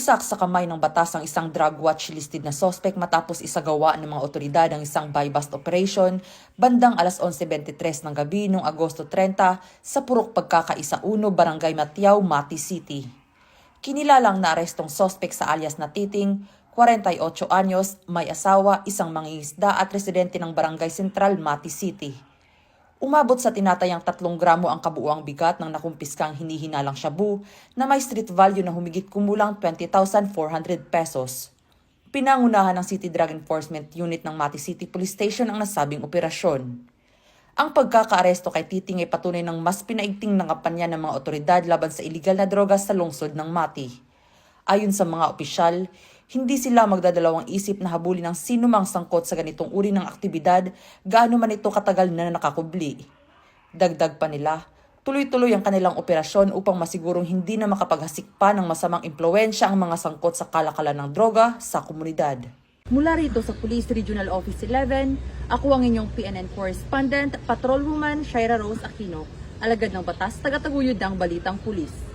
Bumagsak sa kamay ng batas ang isang drug watch listed na sospek matapos isagawa ng mga otoridad ang isang buy-bust operation bandang alas 11:23 ng gabi noong Agosto 30 sa Purok Pagkakaisa 1, Barangay Matiao, Mati City. Kinilalang na arestong sospek sa alias na Titing, 48 anyos, may asawa, isang mangingisda at residente ng Barangay Sentral, Mati City. Umabot sa tinatayang 3 gramo ang kabuuang bigat ng nakumpiskang hinihinalang shabu na may street value na humigit kumulang 20,400 pesos. Pinangunahan ng City Drug Enforcement Unit ng Mati City Police Station ang nasabing operasyon. Ang pagkakaaresto kay Titing ay patunay ng mas pinaigting na kampanya ng mga otoridad laban sa iligal na droga sa lungsod ng Mati. Ayon sa mga opisyal, hindi sila magdadalawang isip na habulin ng sino mang sangkot sa ganitong uri ng aktibidad, gaano man ito katagal na nakakubli. Dagdag pa nila, tuloy-tuloy ang kanilang operasyon upang masigurong hindi na makapaghasik pa ng masamang impluwensya ang mga sangkot sa kalakalan ng droga sa komunidad. Mula rito sa Police Regional Office 11, ako ang inyong PNN Correspondent, Patrolwoman Shaira Rose Aquino, alagad ng batas, tagataguyod ng Balitang Pulis.